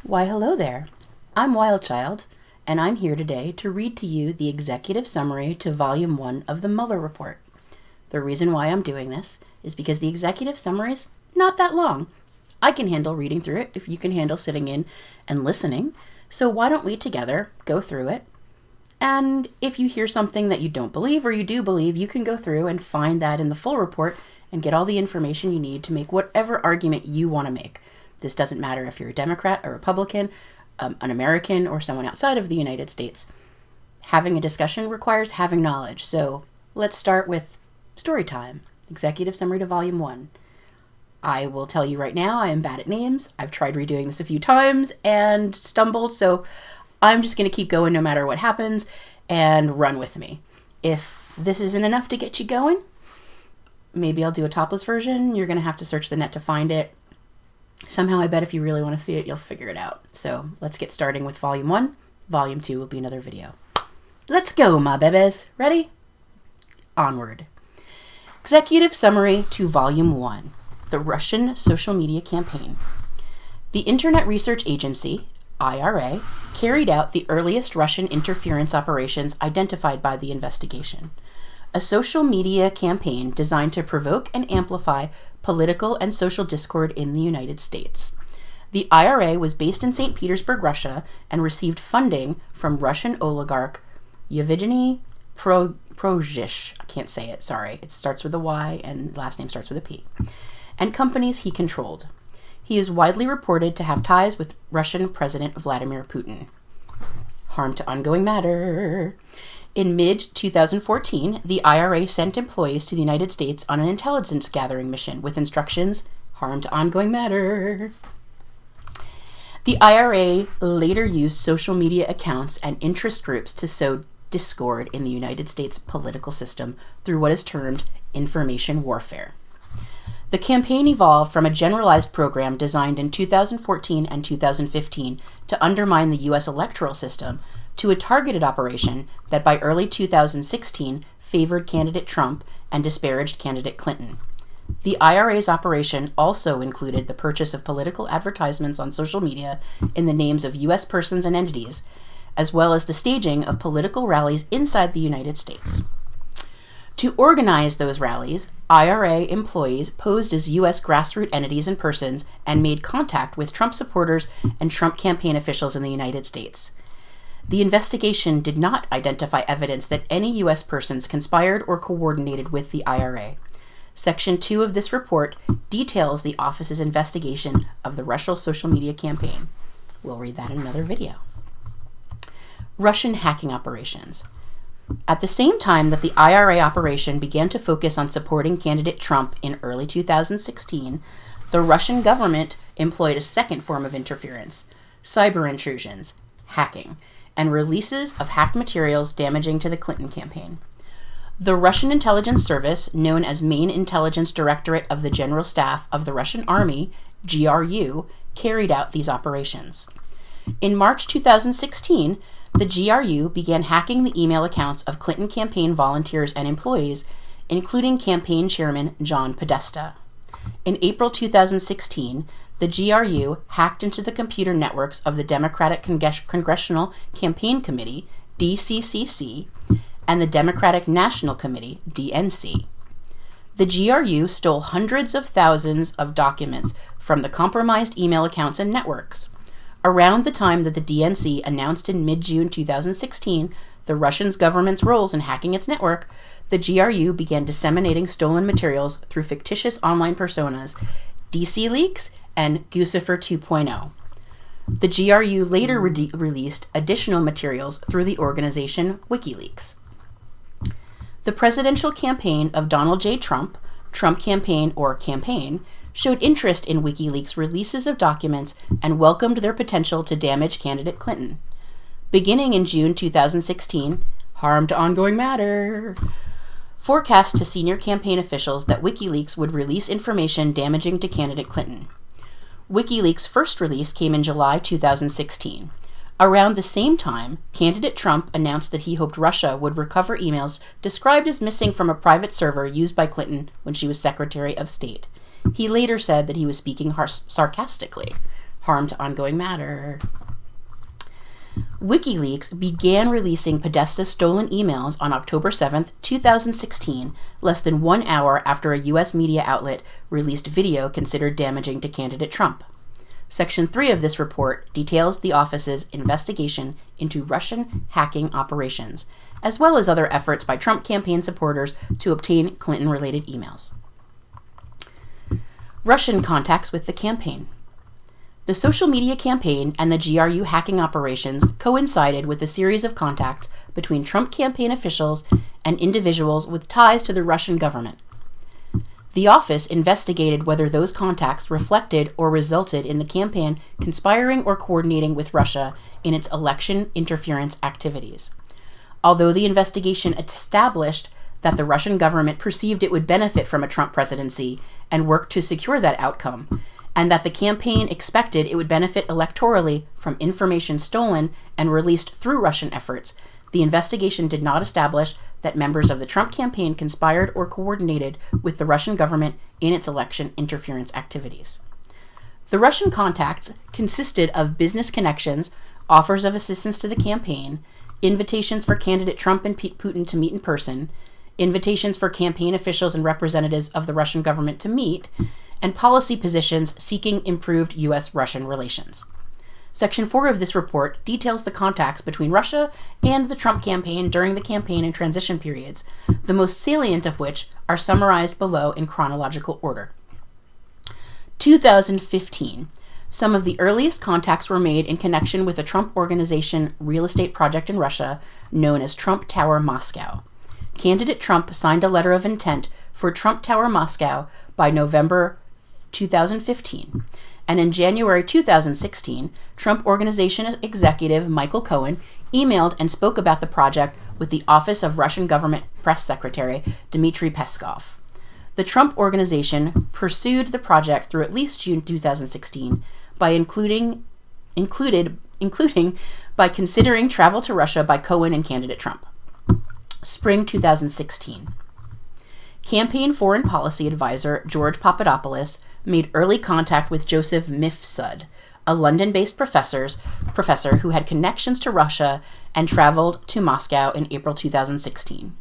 Why, hello there. I'm WildChyld, and I'm here today to read to you the Executive Summary to Volume 1 of the Mueller Report. The reason why I'm doing this is because the Executive Summary's not that long. I can handle reading through it if you can handle sitting in and listening, so why don't we together go through it? And if you hear something that you don't believe or you do believe, you can go through and find that in the full report and get all the information you need to make whatever argument you want to make. This doesn't matter if you're a Democrat, a Republican, an American, or someone outside of the United States. Having a discussion requires having knowledge, so let's start with story time. Executive Summary to Volume 1. I will tell you right now, I am bad at names. I've tried redoing this a few times and stumbled, so I'm just going to keep going no matter what happens and run with me. If this isn't enough to get you going, maybe I'll do a topless version. You're going to have to search the net to find it. Somehow I bet if you really want to see it, you'll figure it out. So let's get starting with Volume 1. Volume 2 will be another video. Let's go, my bebes. Ready? Onward. Executive Summary to Volume 1. The Russian Social Media Campaign. The Internet Research Agency, IRA, carried out the earliest Russian interference operations identified by the investigation. A social media campaign designed to provoke and amplify political and social discord in the United States. The IRA was based in St. Petersburg, Russia, and received funding from Russian oligarch Yevgeny Prozhish. I can't say it, sorry. It starts with a Y and last name starts with a P. And companies he controlled. He is widely reported to have ties with Russian President Vladimir Putin. Harm to ongoing matter. In mid-2014, the IRA sent employees to the United States on an intelligence gathering mission with instructions, harm to ongoing matter. The IRA later used social media accounts and interest groups to sow discord in the United States political system through what is termed information warfare. The campaign evolved from a generalized program designed in 2014 and 2015 to undermine the U.S. electoral system to a targeted operation that by early 2016 favored candidate Trump and disparaged candidate Clinton. The IRA's operation also included the purchase of political advertisements on social media in the names of U.S. persons and entities, as well as the staging of political rallies inside the United States. To organize those rallies, IRA employees posed as U.S. grassroots entities and persons and made contact with Trump supporters and Trump campaign officials in the United States. The investigation did not identify evidence that any U.S. persons conspired or coordinated with the IRA. Section 2 of this report details the office's investigation of the Russian social media campaign. We'll read that in another video. Russian hacking operations. At the same time that the IRA operation began to focus on supporting candidate Trump in early 2016, the Russian government employed a second form of interference, cyber intrusions, hacking, and releases of hacked materials damaging to the Clinton campaign. The Russian intelligence service, known as Main Intelligence Directorate of the General Staff of the Russian Army, GRU, carried out these operations. In March 2016, the GRU began hacking the email accounts of Clinton campaign volunteers and employees, including campaign chairman John Podesta. In April 2016, the GRU hacked into the computer networks of the Democratic Congressional Campaign Committee, DCCC, and the Democratic National Committee, DNC. The GRU stole hundreds of thousands of documents from the compromised email accounts and networks. Around the time that the DNC announced in mid-June 2016 the Russian government's roles in hacking its network, the GRU began disseminating stolen materials through fictitious online personas, DC Leaks and Guccifer 2.0. The GRU later released additional materials through the organization WikiLeaks. The presidential campaign of Donald J. Trump, Trump Campaign or Campaign, showed interest in WikiLeaks releases of documents and welcomed their potential to damage candidate Clinton. Beginning in June 2016, harm to ongoing matter forecast to senior campaign officials that WikiLeaks would release information damaging to candidate Clinton. WikiLeaks' first release came in July 2016. Around the same time, candidate Trump announced that he hoped Russia would recover emails described as missing from a private server used by Clinton when she was Secretary of State. He later said that he was speaking sarcastically. harm to ongoing matter. WikiLeaks began releasing Podesta's stolen emails on October 7, 2016, less than 1 hour after a U.S. media outlet released video considered damaging to candidate Trump. Section 3 of this report details the office's investigation into Russian hacking operations, as well as other efforts by Trump campaign supporters to obtain Clinton-related emails. Russian contacts with the campaign. The social media campaign and the GRU hacking operations coincided with a series of contacts between Trump campaign officials and individuals with ties to the Russian government. The office investigated whether those contacts reflected or resulted in the campaign conspiring or coordinating with Russia in its election interference activities. Although the investigation established that the Russian government perceived it would benefit from a Trump presidency and worked to secure that outcome, and that the campaign expected it would benefit electorally from information stolen and released through Russian efforts, the investigation did not establish that members of the Trump campaign conspired or coordinated with the Russian government in its election interference activities. The Russian contacts consisted of business connections, offers of assistance to the campaign, invitations for candidate Trump and Putin to meet in person, invitations for campaign officials and representatives of the Russian government to meet, and policy positions seeking improved U.S.-Russian relations. Section 4 of this report details the contacts between Russia and the Trump campaign during the campaign and transition periods, the most salient of which are summarized below in chronological order. 2015. Some of the earliest contacts were made in connection with a Trump Organization real estate project in Russia known as Trump Tower Moscow. Candidate Trump signed a letter of intent for Trump Tower Moscow by November 2015. And in January 2016, Trump Organization executive Michael Cohen emailed and spoke about the project with the Office of Russian Government Press Secretary Dmitry Peskov. The Trump Organization pursued the project through at least June 2016 by including by considering travel to Russia by Cohen and candidate Trump. Spring 2016. Campaign foreign policy advisor George Papadopoulos made early contact with Joseph Mifsud, a London-based professor who had connections to Russia and traveled to Moscow in April 2016.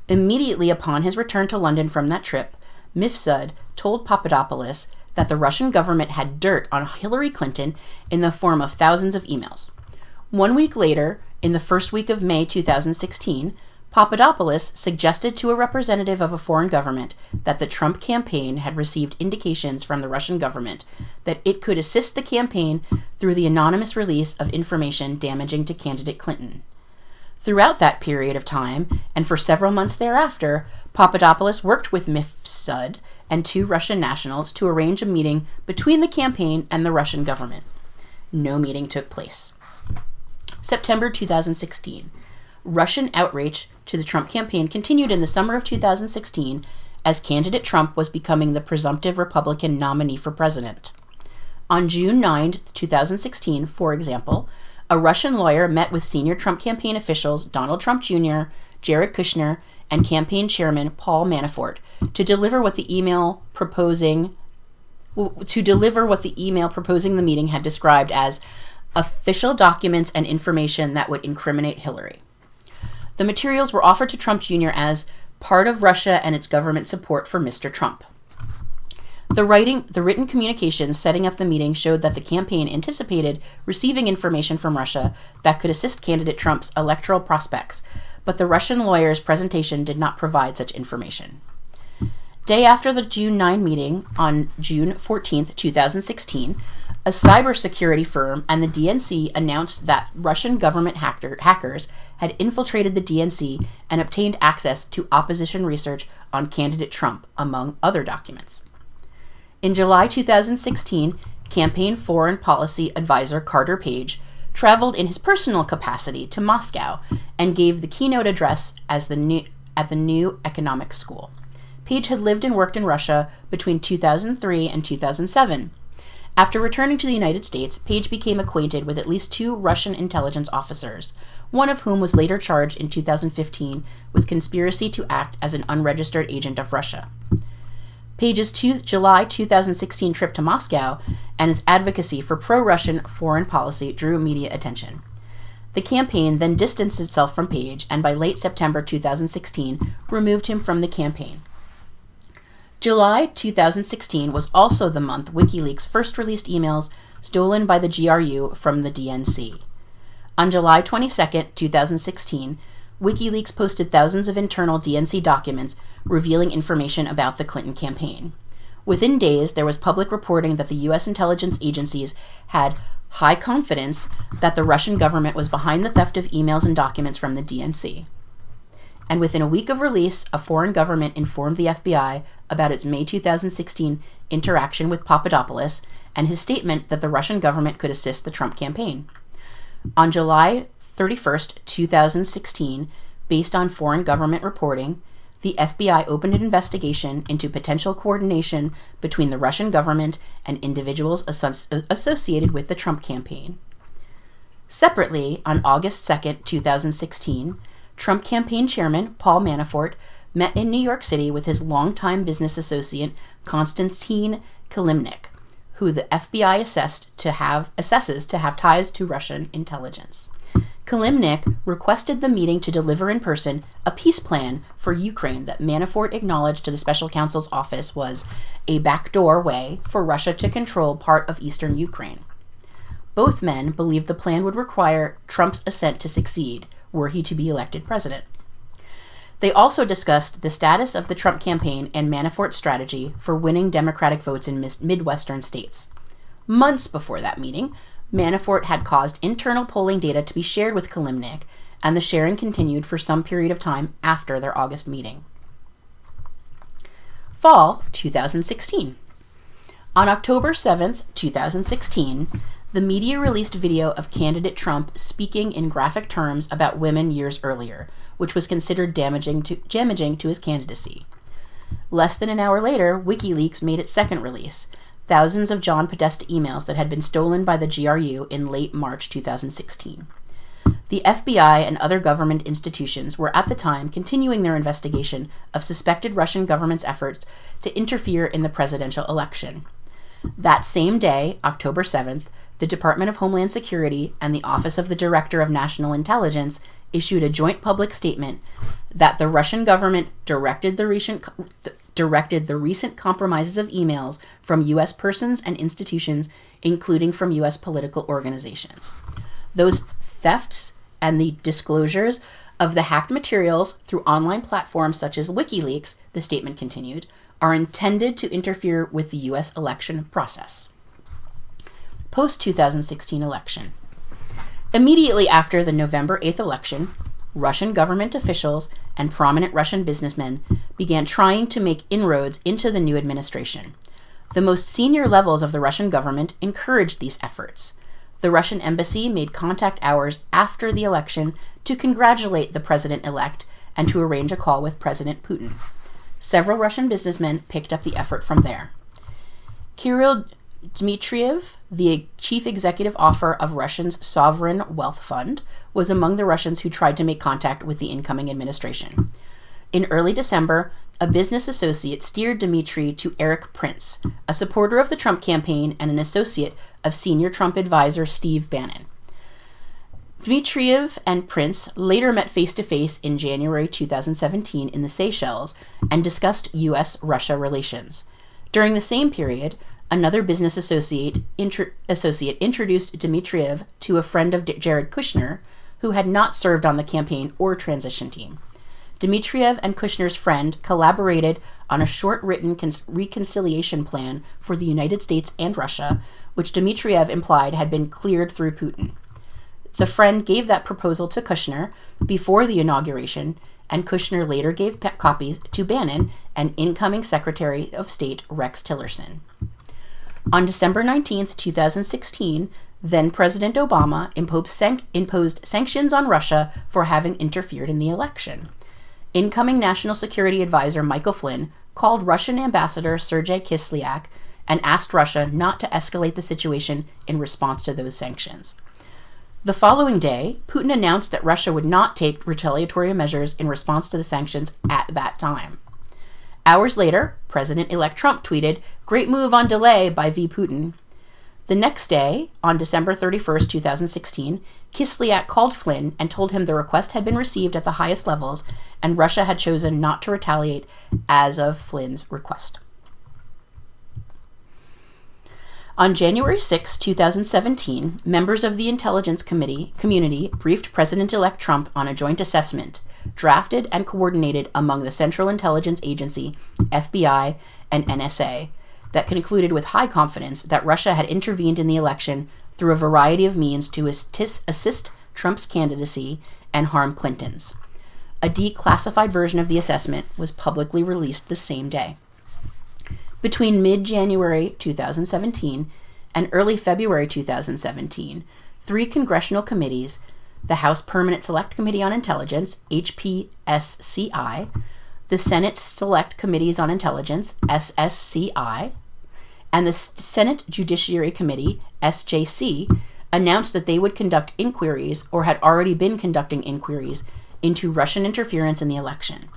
Immediately upon his return to London from that trip, Mifsud told Papadopoulos that the Russian government had dirt on Hillary Clinton in the form of thousands of emails. 1 week later, in the first week of May 2016, Papadopoulos suggested to a representative of a foreign government that the Trump campaign had received indications from the Russian government that it could assist the campaign through the anonymous release of information damaging to candidate Clinton. Throughout that period of time, and for several months thereafter, Papadopoulos worked with Mifsud and 2 Russian nationals to arrange a meeting between the campaign and the Russian government. No meeting took place. September 2016. Russian outreach to the Trump campaign continued in the summer of 2016 as candidate Trump was becoming the presumptive Republican nominee for president. On June 9, 2016, for example, a Russian lawyer met with senior Trump campaign officials Donald Trump Jr., Jared Kushner, and campaign chairman Paul Manafort to deliver what the email proposing the meeting had described as official documents and information that would incriminate Hillary. The materials were offered to Trump Jr. as part of Russia and its government support for Mr. Trump. The written communications setting up the meeting showed that the campaign anticipated receiving information from Russia that could assist candidate Trump's electoral prospects, but the Russian lawyer's presentation did not provide such information. Day after the June 9 meeting, on June 14, 2016, a cybersecurity firm and the DNC announced that Russian government hackers had infiltrated the DNC and obtained access to opposition research on candidate Trump, among other documents. In July 2016, campaign foreign policy advisor Carter Page traveled in his personal capacity to Moscow and gave the keynote address at the new economic school. Page had lived and worked in Russia between 2003 and 2007. After returning to the United States, Page became acquainted with at least 2 Russian intelligence officers, one of whom was later charged in 2015 with conspiracy to act as an unregistered agent of Russia. Page's July 2016 trip to Moscow and his advocacy for pro-Russian foreign policy drew immediate attention. The campaign then distanced itself from Page and by late September 2016 removed him from the campaign. July 2016 was also the month WikiLeaks first released emails stolen by the GRU from the DNC. On July 22, 2016, WikiLeaks posted thousands of internal DNC documents revealing information about the Clinton campaign. Within days, there was public reporting that the U.S. intelligence agencies had high confidence that the Russian government was behind the theft of emails and documents from the DNC. And within a week of release, a foreign government informed the FBI about its May 2016 interaction with Papadopoulos and his statement that the Russian government could assist the Trump campaign. On July 31, 2016, based on foreign government reporting, the FBI opened an investigation into potential coordination between the Russian government and individuals associated with the Trump campaign. Separately, on August 2, 2016, Trump campaign chairman Paul Manafort met in New York City with his longtime business associate Konstantin Kilimnik, who the FBI assesses to have ties to Russian intelligence. Kilimnik requested the meeting to deliver in person a peace plan for Ukraine that Manafort acknowledged to the special counsel's office was a backdoor way for Russia to control part of eastern Ukraine. Both men believed the plan would require Trump's assent to succeed were he to be elected president. They also discussed the status of the Trump campaign and Manafort's strategy for winning Democratic votes in Midwestern states. Months before that meeting, Manafort had caused internal polling data to be shared with Kilimnik, and the sharing continued for some period of time after their August meeting. Fall 2016. On October 7, 2016, the media released video of candidate Trump speaking in graphic terms about women years earlier, which was considered damaging to his candidacy. Less than an hour later, WikiLeaks made its second release, thousands of John Podesta emails that had been stolen by the GRU in late March 2016. The FBI and other government institutions were at the time continuing their investigation of suspected Russian government's efforts to interfere in the presidential election. That same day, October 7th, the Department of Homeland Security and the Office of the Director of National Intelligence issued a joint public statement that the Russian government directed the recent compromises of emails from U.S. persons and institutions, including from U.S. political organizations. Those thefts and the disclosures of the hacked materials through online platforms such as WikiLeaks, the statement continued, are intended to interfere with the U.S. election process. Post-2016 election. Immediately after the November 8th election, Russian government officials and prominent Russian businessmen began trying to make inroads into the new administration. The most senior levels of the Russian government encouraged these efforts. The Russian embassy made contact hours after the election to congratulate the president-elect and to arrange a call with President Putin. Several Russian businessmen picked up the effort from there. Kirill Dmitriev, the chief executive officer of Russia's sovereign wealth fund, was among the Russians who tried to make contact with the incoming administration. In early December, a business associate steered Dmitry to Eric Prince, a supporter of the Trump campaign and an associate of senior Trump advisor Steve Bannon. Dmitriev and Prince later met face-to-face in January 2017 in the Seychelles and discussed U.S.-Russia relations. During the same period, another business associate introduced Dmitriev to a friend of Jared Kushner, who had not served on the campaign or transition team. Dmitriev and Kushner's friend collaborated on a short written reconciliation plan for the United States and Russia, which Dmitriev implied had been cleared through Putin. The friend gave that proposal to Kushner before the inauguration, and Kushner later gave copies to Bannon and incoming Secretary of State Rex Tillerson. On December 19, 2016, then-President Obama imposed sanctions on Russia for having interfered in the election. Incoming National Security Advisor Michael Flynn called Russian Ambassador Sergei Kislyak and asked Russia not to escalate the situation in response to those sanctions. The following day, Putin announced that Russia would not take retaliatory measures in response to the sanctions at that time. Hours later, President-elect Trump tweeted, "Great move on delay by V. Putin." The next day, on December 31st, 2016, Kislyak called Flynn and told him the request had been received at the highest levels and Russia had chosen not to retaliate as of Flynn's request. On January 6, 2017, members of the Intelligence community briefed President-elect Trump on a joint assessment, drafted and coordinated among the Central Intelligence Agency, FBI, and NSA, that concluded with high confidence that Russia had intervened in the election through a variety of means to assist Trump's candidacy and harm Clinton's. A declassified version of the assessment was publicly released the same day. Between mid-January 2017 and early February 2017, 3 congressional committees, the House Permanent Select Committee on Intelligence, HPSCI, the Senate Select Committees on Intelligence, SSCI, and the Senate Judiciary Committee, SJC, announced that they would conduct inquiries or had already been conducting inquiries into Russian interference in the election.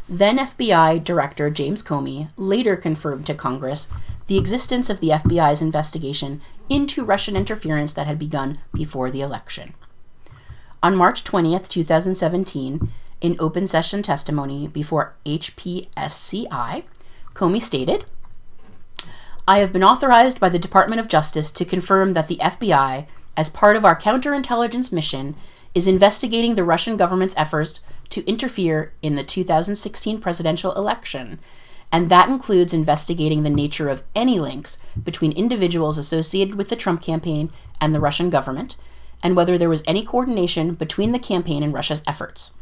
Then FBI Director James Comey later confirmed to Congress the existence of the FBI's investigation into Russian interference that had begun before the election. On March 20th, 2017, in open session testimony before HPSCI, Comey stated, "I have been authorized by the Department of Justice to confirm that the FBI, as part of our counterintelligence mission, is investigating the Russian government's efforts to interfere in the 2016 presidential election, and that includes investigating the nature of any links between individuals associated with the Trump campaign and the Russian government, and whether there was any coordination between the campaign and Russia's efforts.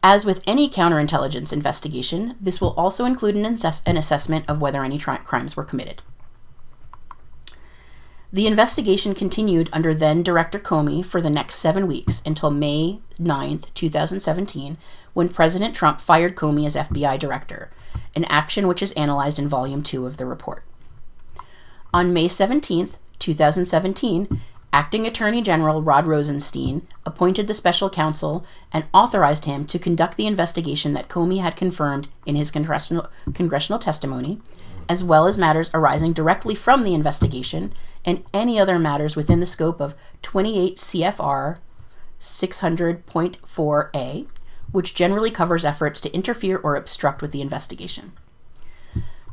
As with any counterintelligence investigation, this will also include an assessment of whether any crimes were committed." The investigation continued under then-Director Comey for the next 7 weeks until May 9th, 2017, when President Trump fired Comey as FBI Director, an action which is analyzed in Volume 2 of the report. On May 17th, 2017, Acting Attorney General Rod Rosenstein appointed the special counsel and authorized him to conduct the investigation that Comey had confirmed in his congressional testimony, as well as matters arising directly from the investigation and any other matters within the scope of 28 CFR 600.4a, which generally covers efforts to interfere or obstruct with the investigation.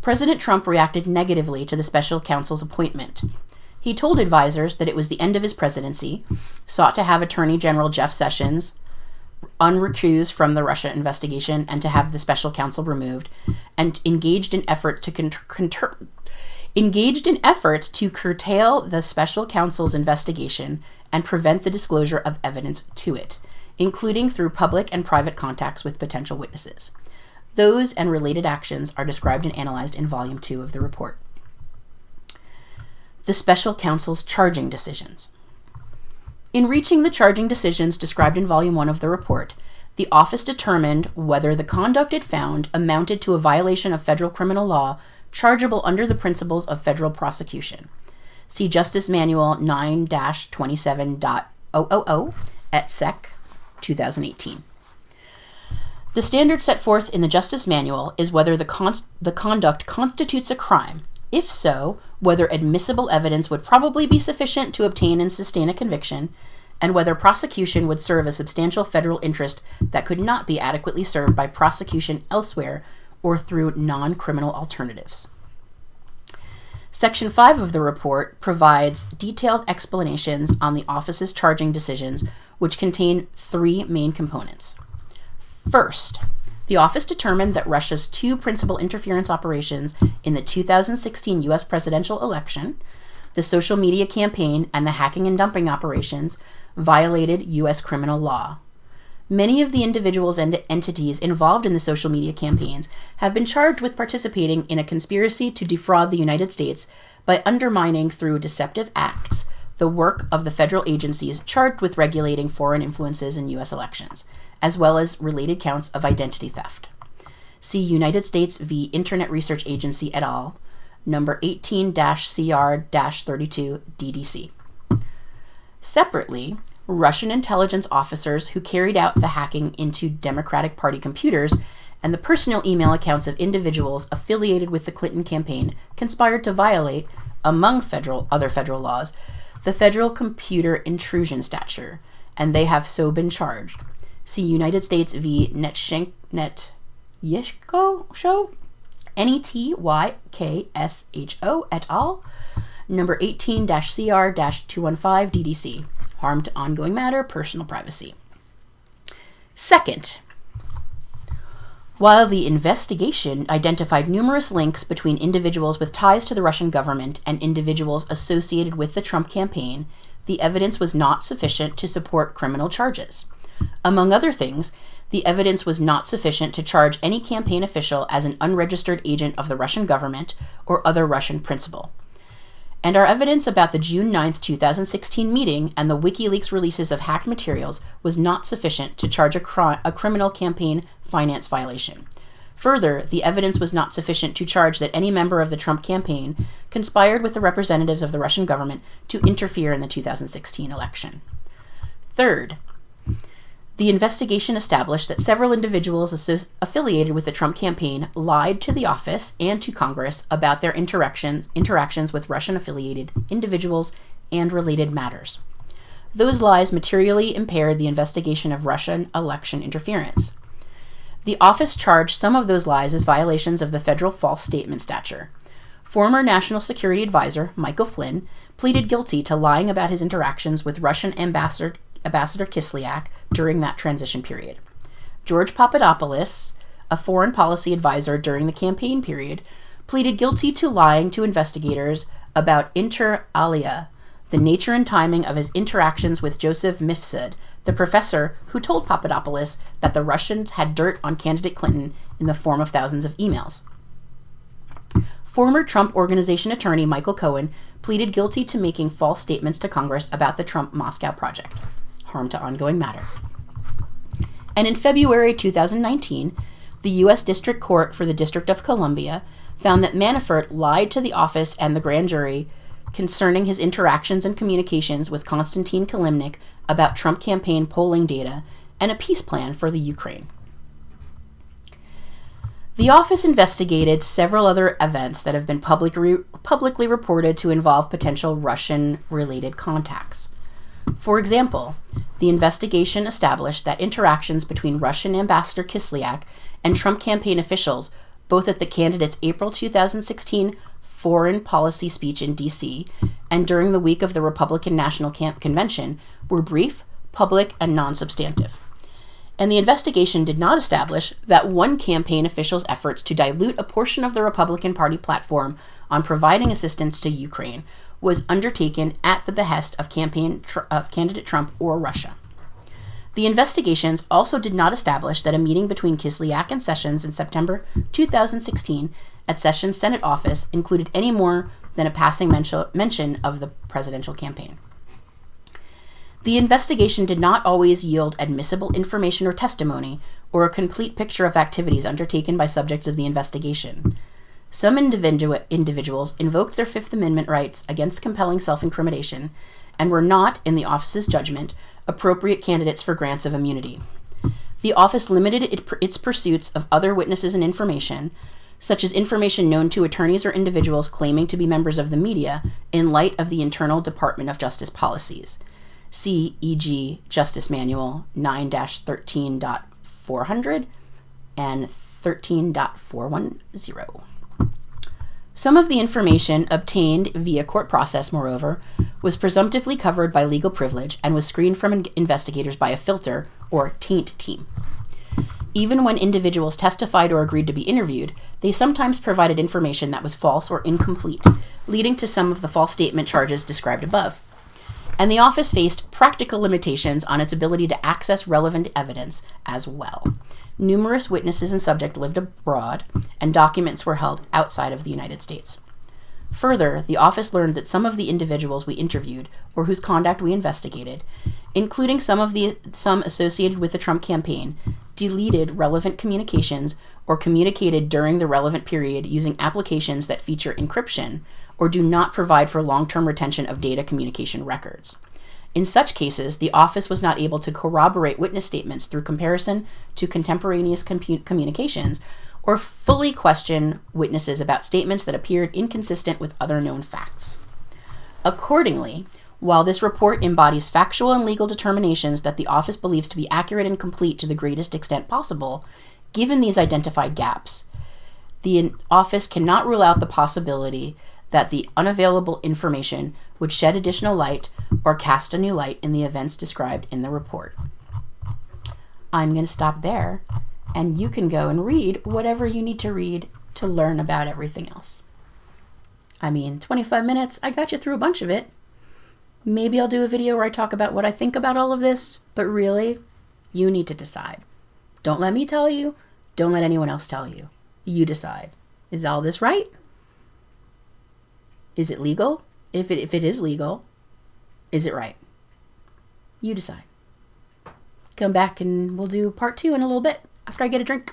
President Trump reacted negatively to the special counsel's appointment. He told advisors that it was the end of his presidency, sought to have Attorney General Jeff Sessions unrecused from the Russia investigation and to have the special counsel removed, and engaged in efforts to curtail the special counsel's investigation and prevent the disclosure of evidence to it, including through public and private contacts with potential witnesses. Those and related actions are described and analyzed in Volume 2 of the report. The special counsel's charging decisions. In reaching the charging decisions described in Volume 1 of the report, the office determined whether the conduct it found amounted to a violation of federal criminal law chargeable under the principles of federal prosecution. See Justice Manual 9-27.000 et sec. 2018. The standard set forth in the Justice Manual is whether the conduct constitutes a crime. If so, whether admissible evidence would probably be sufficient to obtain and sustain a conviction, and whether prosecution would serve a substantial federal interest that could not be adequately served by prosecution elsewhere or through non-criminal alternatives. Section 5 of the report provides detailed explanations on the office's charging decisions, which contain 3 main components. First, the office determined that Russia's 2 principal interference operations in the 2016 U.S. presidential election, the social media campaign and the hacking and dumping operations, violated U.S. criminal law. Many of the individuals and entities involved in the social media campaigns have been charged with participating in a conspiracy to defraud the United States by undermining through deceptive acts the work of the federal agencies charged with regulating foreign influences in U.S. elections, as well as related counts of identity theft. See United States v. Internet Research Agency et al., number 18-CR-32 DDC. Separately, Russian intelligence officers who carried out the hacking into Democratic Party computers and the personal email accounts of individuals affiliated with the Clinton campaign conspired to violate, among other federal laws, the Federal Computer Intrusion Statute, and they have so been charged. See United States v. Netyshko Show, NETYKSHO et al., number 18-CR-215 DDC. Harm to ongoing matter, personal privacy. Second, while the investigation identified numerous links between individuals with ties to the Russian government and individuals associated with the Trump campaign, the evidence was not sufficient to support criminal charges. Among other things, the evidence was not sufficient to charge any campaign official as an unregistered agent of the Russian government or other Russian principal. And our evidence about the June 9, 2016 meeting and the WikiLeaks releases of hacked materials was not sufficient to charge a criminal campaign finance violation. Further, the evidence was not sufficient to charge that any member of the Trump campaign conspired with the representatives of the Russian government to interfere in the 2016 election. Third, the investigation established that several individuals affiliated with the Trump campaign lied to the office and to Congress about their interactions with Russian-affiliated individuals and related matters. Those lies materially impaired the investigation of Russian election interference. The office charged some of those lies as violations of the federal false statement statute. Former National Security Advisor Michael Flynn pleaded guilty to lying about his interactions with Russian Ambassador Kislyak during that transition period. George Papadopoulos, a foreign policy advisor during the campaign period, pleaded guilty to lying to investigators about inter alia, the nature and timing of his interactions with Joseph Mifsud, the professor who told Papadopoulos that the Russians had dirt on candidate Clinton in the form of thousands of emails. Former Trump Organization attorney Michael Cohen pleaded guilty to making false statements to Congress about the Trump Moscow project. Harm to ongoing matter. And in February 2019, the U.S. District Court for the District of Columbia found that Manafort lied to the office and the grand jury concerning his interactions and communications with Konstantin Kilimnik about Trump campaign polling data and a peace plan for the Ukraine. The office investigated several other events that have been publicly reported to involve potential Russian-related contacts. For example, the investigation established that interactions between Russian Ambassador Kislyak and Trump campaign officials, both at the candidate's April 2016 foreign policy speech in D.C. and during the week of the Republican National Convention, were brief, public, and non-substantive. And the investigation did not establish that one campaign official's efforts to dilute a portion of the Republican Party platform on providing assistance to Ukraine was undertaken at the behest of candidate Trump or Russia. The investigations also did not establish that a meeting between Kislyak and Sessions in September 2016 at Sessions' Senate office included any more than a passing mention of the presidential campaign. The investigation did not always yield admissible information or testimony or a complete picture of activities undertaken by subjects of the investigation. Some individuals invoked their Fifth Amendment rights against compelling self-incrimination and were not, in the office's judgment, appropriate candidates for grants of immunity. The office limited its pursuits of other witnesses and information, such as information known to attorneys or individuals claiming to be members of the media, in light of the internal Department of Justice policies. See e.g. Justice Manual 9-13.400 and 13.410. Some of the information obtained via court process, moreover, was presumptively covered by legal privilege and was screened from investigators by a filter, or taint team. Even when individuals testified or agreed to be interviewed, they sometimes provided information that was false or incomplete, leading to some of the false statement charges described above. And the office faced practical limitations on its ability to access relevant evidence as well. Numerous witnesses and subjects lived abroad, and documents were held outside of the United States. Further, the office learned that some of the individuals we interviewed, or whose conduct we investigated, including some associated with the Trump campaign, deleted relevant communications or communicated during the relevant period using applications that feature encryption or do not provide for long-term retention of data communication records. In such cases, the office was not able to corroborate witness statements through comparison to contemporaneous communications or fully question witnesses about statements that appeared inconsistent with other known facts. Accordingly, while this report embodies factual and legal determinations that the office believes to be accurate and complete to the greatest extent possible, given these identified gaps, the office cannot rule out the possibility that the unavailable information would shed additional light or cast a new light in the events described in the report. I'm going to stop there, and you can go and read whatever you need to read to learn about everything else. 25 minutes, I got you through a bunch of it. Maybe I'll do a video where I talk about what I think about all of this, but really, you need to decide. Don't let me tell you. Don't let anyone else tell you. You decide. Is all this right? Is it legal? If it is legal, is it right? You decide. Come back and we'll do part 2 in a little bit after I get a drink.